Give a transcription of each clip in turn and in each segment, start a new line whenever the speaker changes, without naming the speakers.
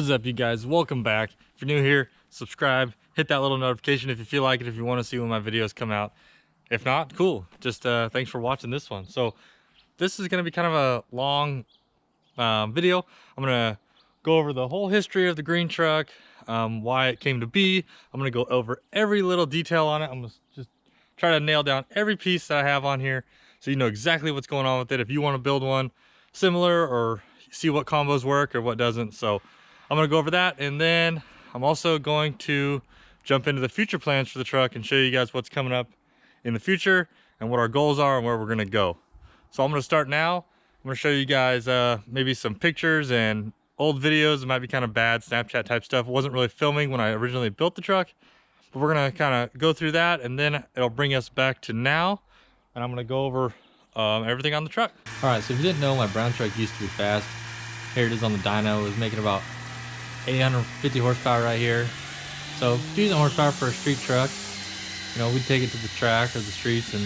is up, you guys? Welcome back. If you're new here, subscribe, hit that little notification if you feel like it, if you want to see when my videos come out. If not, cool. Just thanks for watching this one. So this is going to be kind of a long video. I'm going to go over the whole history of the green truck, why it came to be. I'm going to go over every little detail on it. I'm going to just try to nail down every piece that I have on here so you know exactly what's going on with it if you want to build one similar or see what combos work or what doesn't. So I'm going to go over that, and then I'm also going to jump into the future plans for the truck and show you guys what's coming up in the future and what our goals are and where we're going to go. So I'm going to start now. I'm going to show you guys maybe some pictures and old videos. It might be kind of bad Snapchat type stuff. It wasn't really filming when I originally built the truck, but we're going to kind of go through that, and then it'll bring us back to now, and I'm going to go over everything on the truck.
All right, so if you didn't know, my brown truck used to be fast. Here it is on the dyno. It was making about 850 horsepower right here. So decent horsepower for a street truck. You know, we'd take it to the track or the streets and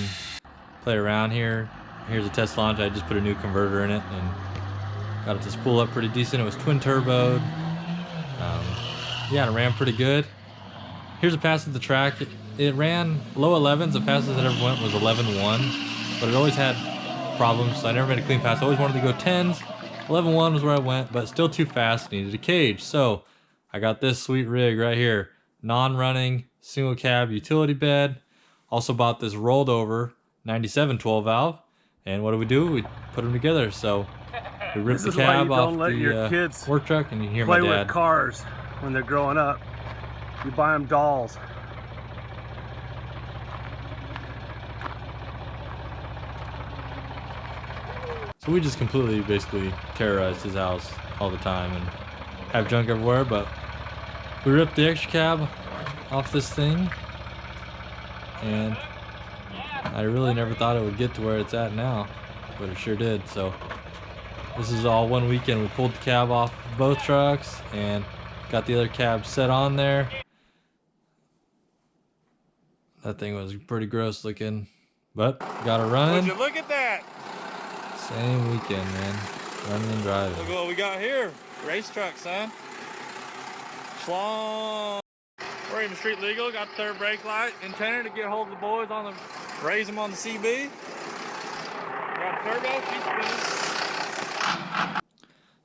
play around here. Here's a test launch. I just put a new converter in it and got it to spool up pretty decent. It was twin turboed. Yeah, it ran pretty good. Here's a pass at the track. It ran low 11s. The fastest it ever went was 11.1, but it always had problems, so I never made a clean pass. I always wanted to go 10s. 11.1 was where I went, but still too fast. Needed a cage. So I got this sweet rig right here. Non-running, single cab utility bed. Also bought this rolled over 97 12 valve. And what do? We put them together. So we ripped the cab off the work truck, and you hear my dad.
Play with cars when they're growing up. You buy them dolls.
So we just completely basically terrorized his house all the time and have junk everywhere, but we ripped the extra cab off this thing, and I really never thought it would get to where it's at now, but it sure did. So this is all one weekend. We pulled the cab off both trucks and got the other cab set on there. That thing was pretty gross looking, but got it running.
Would you look at that?
Same weekend, man. Running and driving.
Look what we got here. Race truck, son. Schlong. We're even street legal. Got the third brake light. Intended to get hold of the boys on the, raise them on the CB. Got turbo. Keep spinning.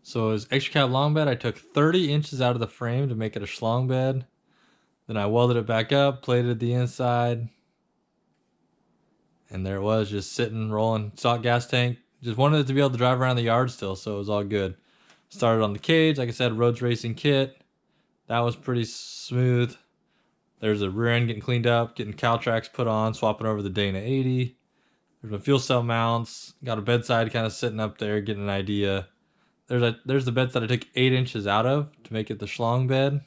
So as extra cab long bed, I took 30 inches out of the frame to make it a schlong bed. Then I welded it back up, plated the inside. And there it was, just sitting, rolling, stock gas tank. Just wanted it to be able to drive around the yard still, so it was all good. Started on the cage, like I said, Roads Racing kit. That was pretty smooth. There's a rear end getting cleaned up, getting cow tracks put on, swapping over the Dana 80. There's my fuel cell mounts. Got a bedside kind of sitting up there, getting an idea. There's the bedside I took 8 inches out of to make it the schlong bed.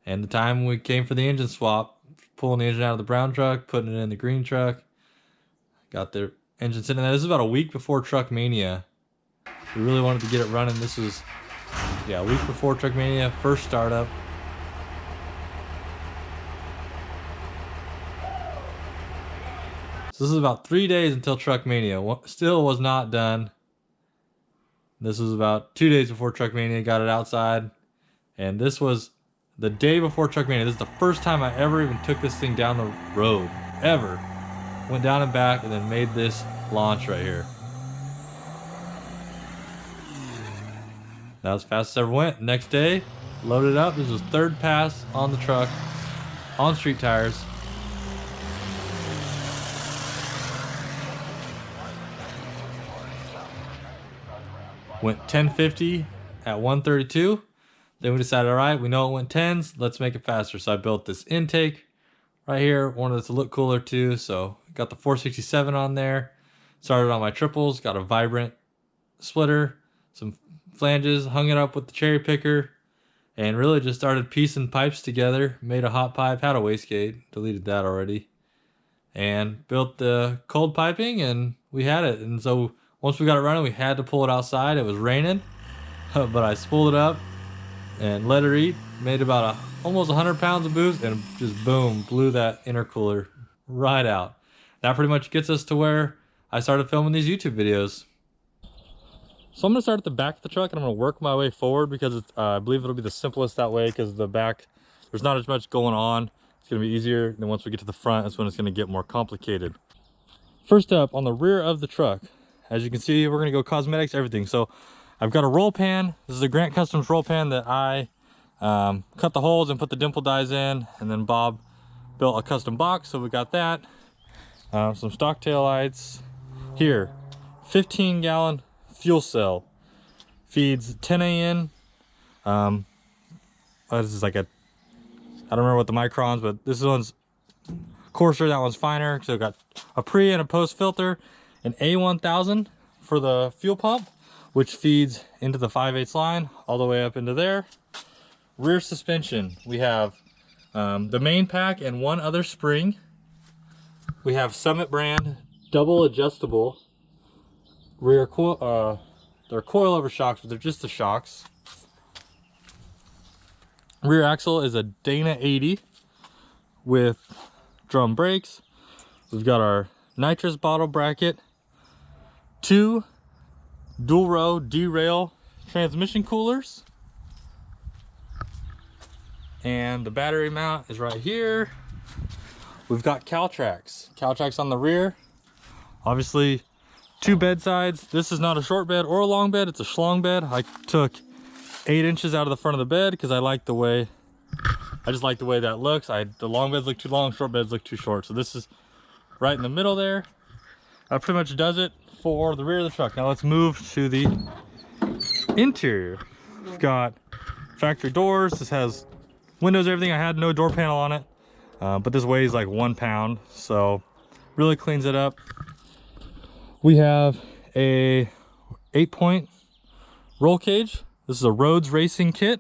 And the time we came for the engine swap, pulling the engine out of the brown truck, putting it in the green truck. Got the engine sitting there. This is about a week before Truck Mania. We really wanted to get it running. This was, yeah, a week before Truck Mania, first startup. So this is about 3 days until Truck Mania. Still was not done. This was about 2 days before Truck Mania. Got it outside. And this was the day before Truck Mania. This is the first time I ever even took this thing down the road. Ever. Went down and back and then made this launch right here. That was fast as ever went. Next day, loaded up. This was third pass on the truck, on street tires. Went 1050 at 132. Then we decided, all right, we know it went 10s. Let's make it faster. So I built this intake right here. Wanted it to look cooler too. So got the 467 on there. Started on my triples. Got a vibrant splitter, some flanges, hung it up with the cherry picker, and really just started piecing pipes together. Made a hot pipe, had a wastegate, deleted that already, and built the cold piping, and we had it. And so once we got it running, we had to pull it outside. It was raining, but I spooled it up and let her eat. Made about almost 100 pounds of boost, and just boom, blew that intercooler right out. That pretty much gets us to where I started filming these YouTube videos.
So I'm gonna start at the back of the truck and I'm gonna work my way forward because it's, I believe it'll be the simplest that way, because the back, there's not as much going on. It's gonna be easier. And then once we get to the front, that's when it's gonna get more complicated. First up, on the rear of the truck, as you can see, we're gonna go cosmetics, everything. So I've got a roll pan. This is a Grant Customs roll pan that I cut the holes and put the dimple dies in, and then Bob built a custom box, so we got that. Some stock tail lights. Here, 15-gallon fuel cell, feeds 10 AN. This is like a, I don't remember what the microns, but this one's coarser, that one's finer. So got a pre and a post filter, an A1000 for the fuel pump, which feeds into the 5/8 line all the way up into there. Rear suspension, we have the main pack and one other spring. We have Summit brand double adjustable rear coil. They're coilover shocks, but they're just the shocks. Rear axle is a Dana 80 with drum brakes. We've got our nitrous bottle bracket, 2 dual row derail transmission coolers, and the battery mount is right here. We've got Caltrax on the rear. Obviously 2 bed sides. This is not a short bed or a long bed, it's a schlong bed. I took 8 inches out of the front of the bed because I like the way, I just like the way that looks. The long beds look too long, short beds look too short. So this is right in the middle there. That pretty much does it for the rear of the truck. Now let's move to the interior. We've got factory doors. This has windows, everything. I had no door panel on it, but this weighs like 1 pound, so really cleans it up. We have a 8-point roll cage. This is a Rhodes racing kit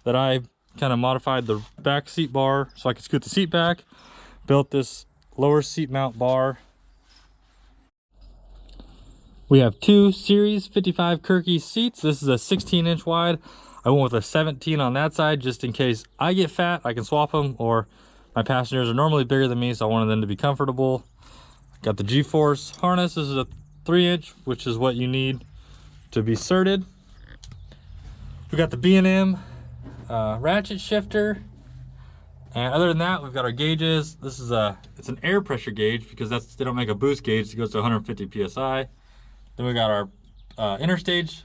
that I kind of modified the back seat bar so I could scoot the seat back. Built this lower seat mount bar. We have 2 Series 55 Kirkey seats. This is a 16-inch wide. I went with a 17 on that side just in case I get fat, I can swap them, or my passengers are normally bigger than me, so I wanted them to be comfortable. Got the G-force harness. This is a 3-inch, which is what you need to be certed. We got the B&M ratchet shifter, and other than that, we've got our gauges. This is it's an air pressure gauge because they don't make a boost gauge. It goes to 150 psi. Then we got our interstage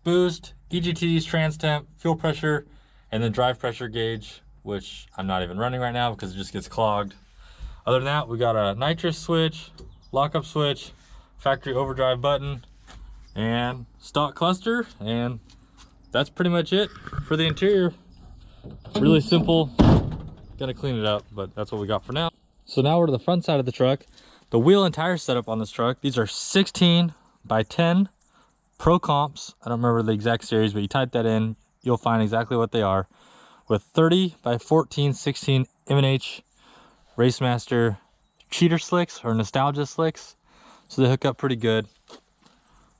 boost, EGTs, trans temp, fuel pressure, and then drive pressure gauge, which I'm not even running right now because it just gets clogged. Other than that, we got a nitrous switch, lockup switch, factory overdrive button, and stock cluster, and that's pretty much it for the interior. Really simple. Gonna clean it up, but that's what we got for now. So now we're to the front side of the truck. The wheel and tire setup on this truck, these are 16 by 10 Pro Comps. I don't remember the exact series, but you type that in, you'll find exactly what they are, with 30 by 14 16 M&H Racemaster cheater slicks or nostalgia slicks, so they hook up pretty good.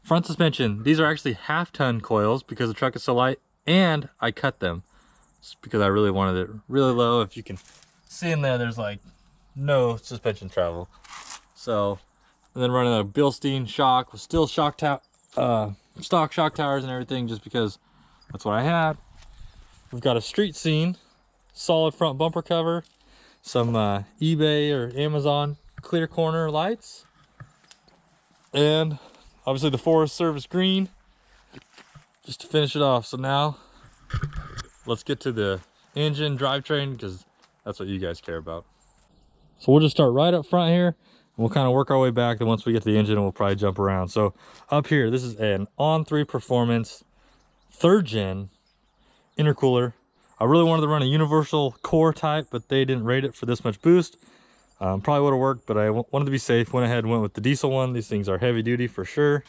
Front suspension, these are actually 1/2 ton coils because the truck is so light, and I cut them just because I really wanted it really low. If you can see in there, there's like no suspension travel. So, and then running a Bilstein shock with still stock shock towers and everything, just because that's what I had. We've got a street scene, solid front bumper cover, some eBay or Amazon clear corner lights, and obviously the Forest Service green just to finish it off. So now let's get to the engine drivetrain because that's what you guys care about. So we'll just start right up front here, and we'll kind of work our way back. And once we get to the engine, we'll probably jump around. So up here, this is an On3 Performance 3rd gen intercooler. I really wanted to run a universal core type, but they didn't rate it for this much boost. Probably would have worked, but I wanted to be safe. Went ahead and went with the diesel one. These things are heavy duty for sure.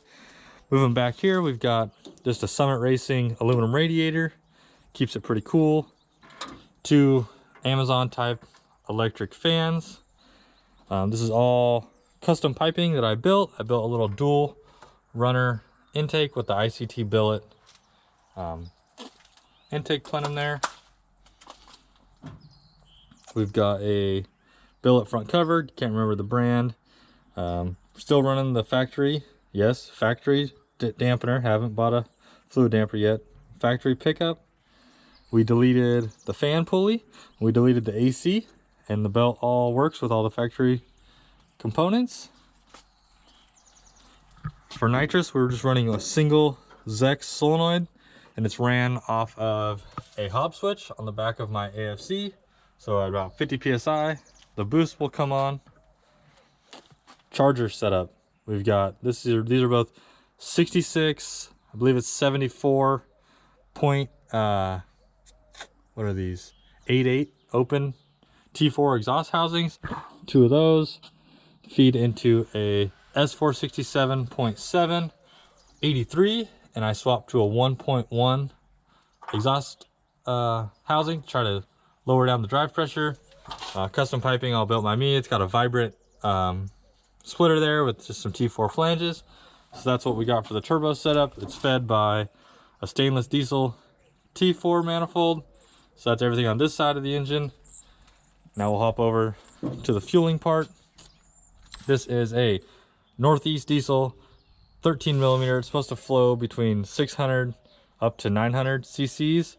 Moving back here, we've got just a Summit Racing aluminum radiator. Keeps it pretty cool. 2 Amazon type electric fans. This is all custom piping that I built. I built a little dual runner intake with the ICT billet intake plenum there. We've got a billet front cover. Can't remember the brand. Still running the factory. Yes, factory dampener. Haven't bought a fluid damper yet. Factory pickup. We deleted the fan pulley. We deleted the AC, and the belt all works with all the factory components. For nitrous, we were just running a single Zex solenoid, and it's ran off of a hob switch on the back of my AFC. So at about 50 psi, the boost will come on. Charger setup. We've got these are both 66, I believe it's 74 point what are these? 88 open T4 exhaust housings. 2 of those feed into a S467.7 83, and I swapped to a 1.1 exhaust housing to try to lower down the drive pressure. Custom piping all built by me. It's got a vibrant splitter there with just some T4 flanges. So that's what we got for the turbo setup. It's fed by a stainless diesel T4 manifold. So that's everything on this side of the engine. Now we'll hop over to the fueling part. This is a Northeast diesel 13 millimeter. It's supposed to flow between 600 up to 900 cc's.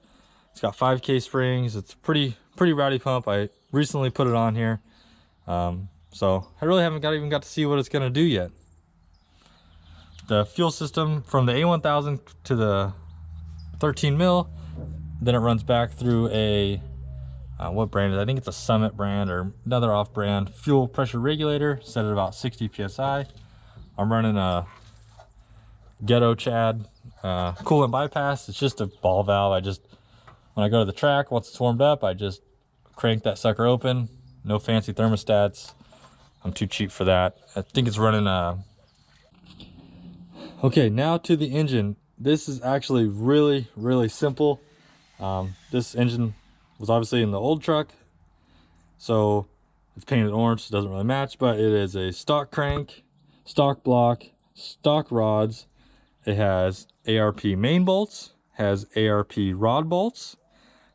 It's got 5K springs. It's pretty rowdy pump. I recently put it on here. So I really haven't even got to see what it's gonna do yet. The fuel system from the A1000 to the 13 mil, then it runs back through a what brand is it? I think it's a Summit brand or another off-brand fuel pressure regulator set at about 60 psi. I'm running a Ghetto Chad coolant bypass. It's just a ball valve. When I go to the track, once it's warmed up, I just crank that sucker open. No fancy thermostats. I'm too cheap for that. I think it's running Okay, now to the engine. This is actually really simple. This engine was obviously in the old truck, so it's painted orange. It doesn't really match, but it is a stock crank, stock block, stock rods. It has ARP main bolts, has ARP rod bolts,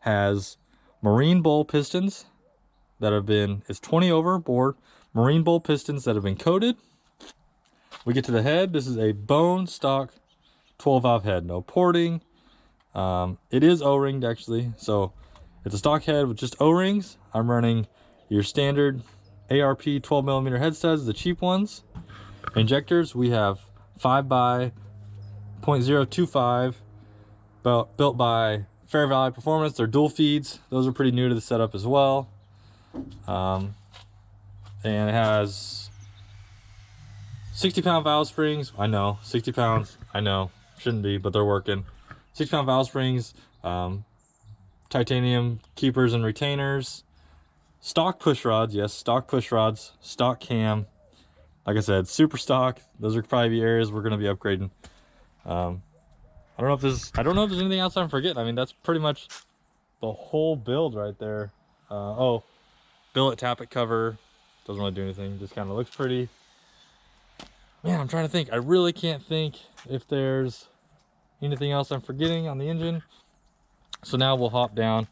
has marine bowl pistons that have been, it's 20 over bore marine bowl pistons that have been coated. We get to the head. This is a bone stock 12 valve head, no porting. It is O-ringed actually, so it's a stock head with just O-rings. I'm running your standard ARP 12 millimeter head studs, the cheap ones. Injectors, we have 5 by 0.025 built by Fair Valley Performance. They're dual feeds. Those are pretty new to the setup as well. And it has 60-pound valve springs. I know, 60 pounds. I know, shouldn't be, but they're working. 60-pound valve springs, titanium keepers and retainers, stock push rods. Yes, stock push rods, stock cam. Like I said, super stock. Those are probably the areas we're going to be upgrading. I don't know if there's anything else I'm forgetting. I mean, that's pretty much the whole build right there. Oh, billet tappet cover. Doesn't really do anything. Just kind of looks pretty. Man, I'm trying to think. I really can't think if there's anything else I'm forgetting on the engine. So now we'll hop down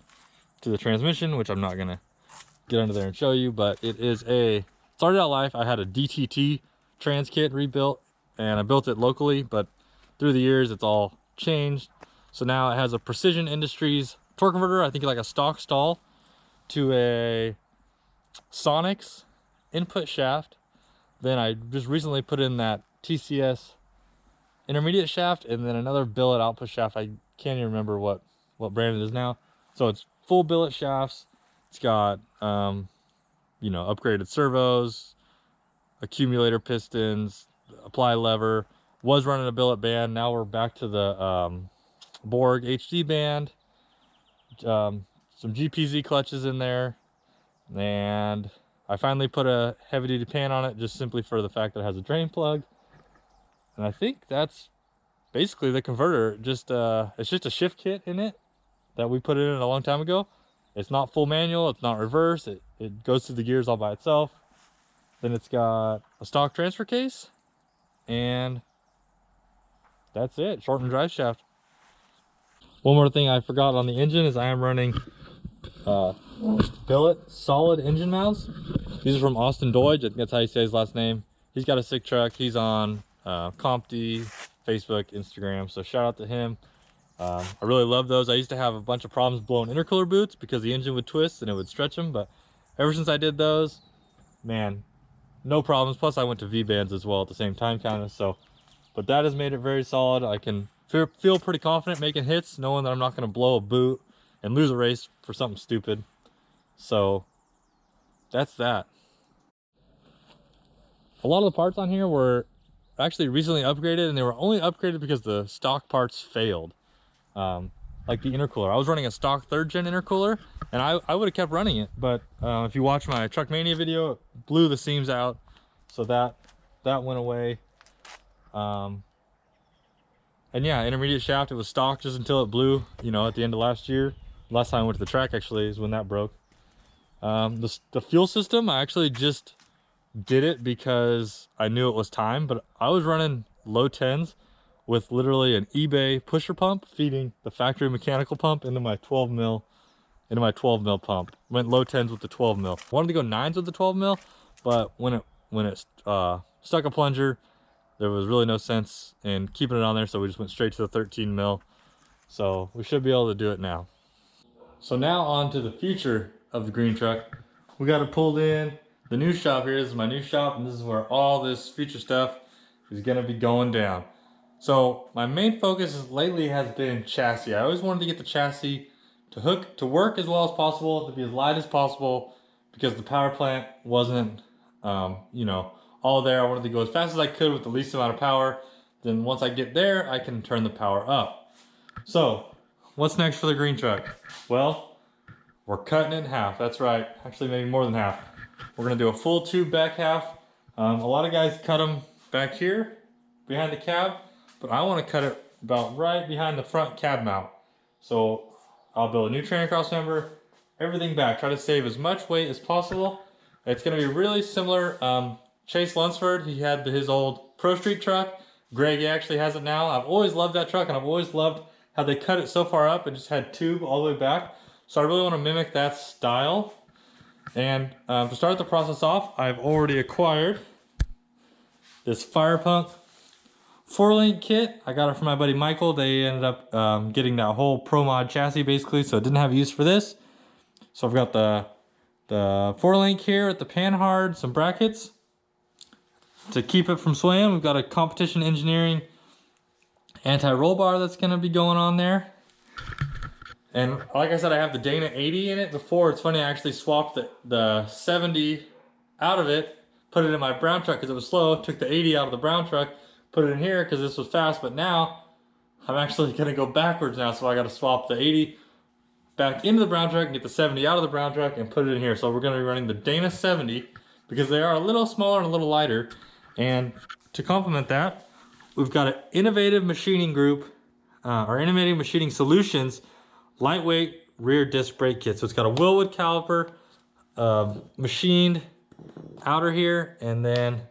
to the transmission, which I'm not going to get under there and show you, but it is started out life, I had a DTT trans kit rebuilt, and I built it locally, but through the years it's all changed. So now it has a Precision Industries torque converter, I think like a stock stall, to a Sonics input shaft. Then I just recently put in that TCS intermediate shaft, and then another billet output shaft. I can't even remember what brand it is now. So it's full billet shafts. It's got you know, upgraded servos, accumulator pistons, apply lever. Was running a billet band. Now we're back to the Borg HD band. Some GPZ clutches in there, and I finally put a heavy duty pan on it, just simply for the fact that it has a drain plug. And I think that's basically the converter. Just it's just a shift kit in it that we put in a long time ago. It's not full manual, it's not reverse, it goes through the gears all by itself. Then it's got a stock transfer case, and that's it. Shortened drive shaft. One more thing I forgot on the engine is I am running billet solid engine mounts. These are from Austin Doige. I think that's how you say his last name. He's got a sick truck. He's on Compti, Facebook, Instagram. So shout out to him. I really love those. I used to have a bunch of problems blowing intercooler boots because the engine would twist and it would stretch them. But ever since I did those, man, no problems. Plus I went to V-bands as well at the same time kind of. So, but that has made it very solid. I can feel pretty confident making hits, knowing that I'm not going to blow a boot and lose a race for something stupid. So that's that. A lot of the parts on here were actually recently upgraded, and they were only upgraded because the stock parts failed. Like the intercooler. I was running a stock 3rd gen intercooler, and I would have kept running it, but if you watch my Truck Mania video, it blew the seams out, so that went away. And yeah, intermediate shaft, it was stock just until it blew, you know, at the end of last year. Last time I went to the track actually is when that broke. The fuel system, I actually just did it because I knew it was time, but I was running low 10s with literally an eBay pusher pump feeding the factory mechanical pump into my 12 mil pump. Went low 10s with the 12 mil. Wanted to go 9s with the 12 mil, but when it stuck a plunger, there was really no sense in keeping it on there, so we just went straight to the 13 mil. So we should be able to do it now. So now on to the future of the green truck. We got it pulled in. The new shop here, this is my new shop, and this is where all this future stuff is gonna be going down. So my main focus lately has been chassis. I always wanted to get the chassis to work as well as possible, to be as light as possible, because the power plant wasn't, you know, all there. I wanted to go as fast as I could with the least amount of power. Then once I get there, I can turn the power up. So what's next for the green truck? Well, we're cutting it in half. That's right, actually maybe more than half. We're gonna do a full tube back half. A lot of guys cut them back here behind the cab, but I want to cut it about right behind the front cab mount. So I'll build a new trailer cross member, everything back, try to save as much weight as possible. It's gonna be really similar. Chase Lunsford, he had his old Pro Street truck. Greg actually has it now. I've always loved that truck, and I've always loved how they cut it so far up and just had tube all the way back. So I really want to mimic that style. And to start the process off, I've already acquired this Fire Punk 4-link kit. I got it from my buddy Michael. They ended up getting that whole Pro Mod chassis basically, so it didn't have use for this. So I've got the 4-link here with the panhard, some brackets to keep it from swaying. We've got a competition engineering anti-roll bar that's going to be going on there. And like I said, I have the Dana 80 in it before. It's funny, I actually swapped the 70 out of it, put it in my brown truck because it was slow, took the 80 out of the brown truck, put it in here because this was fast, but now I'm actually going to go backwards now, so I got to swap the 80 back into the brown truck and get the 70 out of the brown truck and put it in here. So we're going to be running the Dana 70 because they are a little smaller and a little lighter. And to complement that, we've got an Innovative Machining Group, or Innovative Machining Solutions lightweight rear disc brake kit. So it's got a Willwood caliper, machined outer here, and then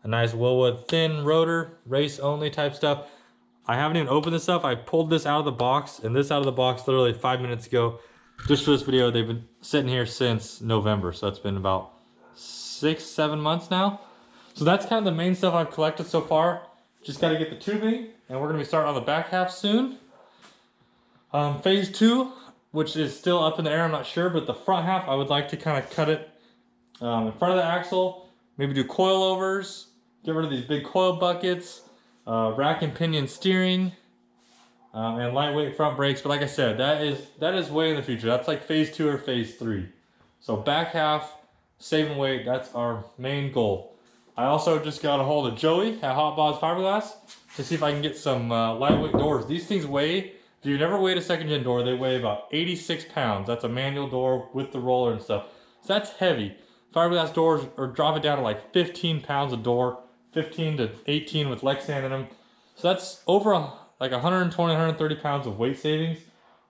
a nice Willwood thin rotor, race only type stuff. I haven't even opened this up. I pulled this out of the box, and this out of the box literally 5 minutes ago. Just for this video, they've been sitting here since November, so it's been about 6-7 months now. So that's kind of the main stuff I've collected so far. Just got to get the tubing, and we're going to be starting on the back half soon. Phase 2, which is still up in the air, I'm not sure, but the front half I would like to kind of cut it in front of the axle, maybe do coilovers, get rid of these big coil buckets, rack and pinion steering, and lightweight front brakes. But like I said, that is way in the future. That's like phase 2 or phase 3. So back half, saving weight, that's our main goal. I also just got a hold of Joey at Hot Bods Fiberglass to see if I can get some lightweight doors. These things weigh, if you've never weighed a second gen door, they weigh about 86 pounds. That's a manual door with the roller and stuff. So that's heavy. Fiberglass doors are dropping down to like 15 pounds a door, 15 to 18 with Lexan in them. So that's over like 120, 130 pounds of weight savings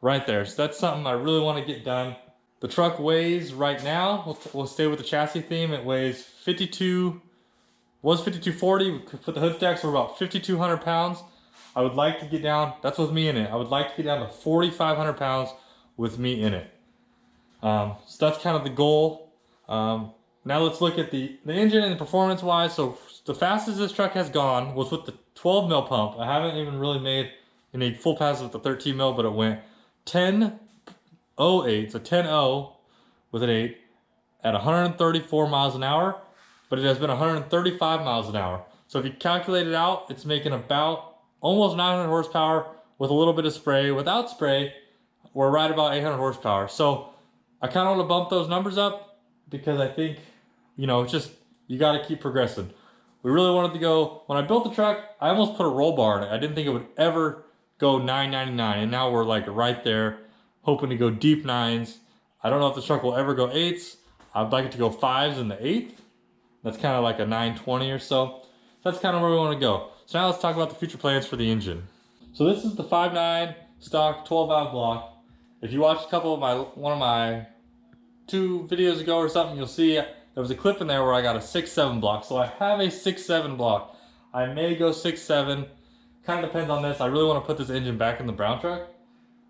right there. So that's something I really want to get done. The truck weighs right now, we'll stay with the chassis theme, it weighs 5240, we could put the hood stacks for about 5,200 pounds. I would like to get down, that's with me in it, I would like to get down to 4,500 pounds with me in it. So that's kind of the goal. Now let's look at the engine and performance wise. So the fastest this truck has gone was with the 12 mil pump. I haven't even really made any full passes with the 13 mil, but it went 10.08, so 10.0 with an 8 at 134 miles an hour, but it has been 135 miles an hour. So if you calculate it out, it's making about almost 900 horsepower with a little bit of spray. Without spray, we're right about 800 horsepower. So I kind of want to bump those numbers up because I think, you know, it's just, you got to keep progressing. We really wanted to go, when I built the truck, I almost put a roll bar in it. I didn't think it would ever go 999, and now we're like right there, hoping to go deep 9s. I don't know if the truck will ever go 8s. I'd like it to go 5s in the 8th. That's kind of like a 920 or so. That's kind of where we want to go. So now let's talk about the future plans for the engine. So this is the 5.9 stock 12 valve block. If you watched a couple of one of my 2 videos ago or something, you'll see there was a clip in there where I got a 6.7 block. So I have a 6.7 block. I may go 6.7. Kind of depends on this. I really want to put this engine back in the brown truck.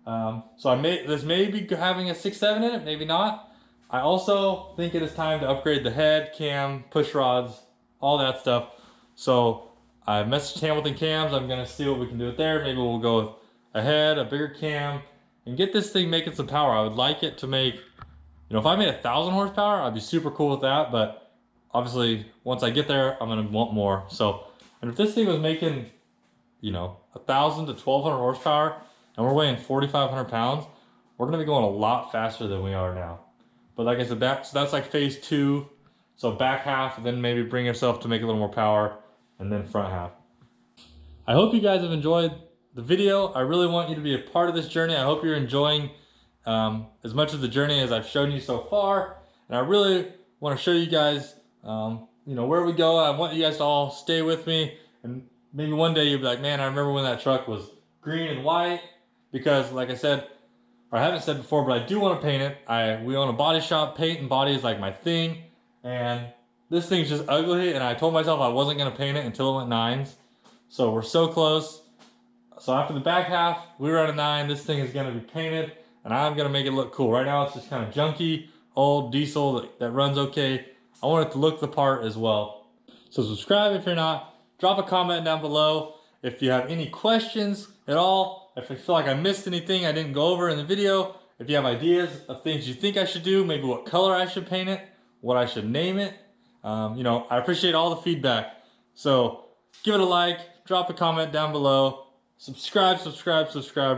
So this may be having a 6.7 in it, maybe not. I also think it is time to upgrade the head, cam, push rods, all that stuff. So I messaged Hamilton Cams. I'm going to see what we can do with there. Maybe we'll go with a head, a bigger cam, and get this thing making some power. I would like it to make, you know, if I made 1,000 horsepower, I'd be super cool with that. But obviously, once I get there, I'm going to want more. So, and if this thing was making, you know, 1,000 to 1,200 horsepower, and we're weighing 4,500 pounds, we're going to be going a lot faster than we are now. But like I said, that's like phase 2. So back half, then maybe bring yourself to make a little more power, and then front half. I hope you guys have enjoyed the video. I really want you to be a part of this journey. I hope you're enjoying as much of the journey as I've shown you so far. And I really want to show you guys, you know, where we go. I want you guys to all stay with me. And maybe one day you'll be like, man, I remember when that truck was green and white. Because like I said, or I haven't said before, but I do want to paint it. We own a body shop. Paint and body is like my thing. And this thing's just ugly, and I told myself I wasn't going to paint it until it went 9s. So we're so close. So after the back half, we run a 9. This thing is going to be painted, and I'm going to make it look cool. Right now it's just kind of junky, old diesel that runs okay. I want it to look the part as well. So subscribe if you're not. Drop a comment down below if you have any questions at all. If I feel like I missed anything I didn't go over in the video. If you have ideas of things you think I should do, maybe what color I should paint it, what I should name it. You know, I appreciate all the feedback. So give it a like, drop a comment down below, subscribe,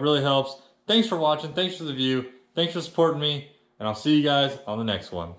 really helps. Thanks for watching, thanks for the view, thanks for supporting me, and I'll see you guys on the next one.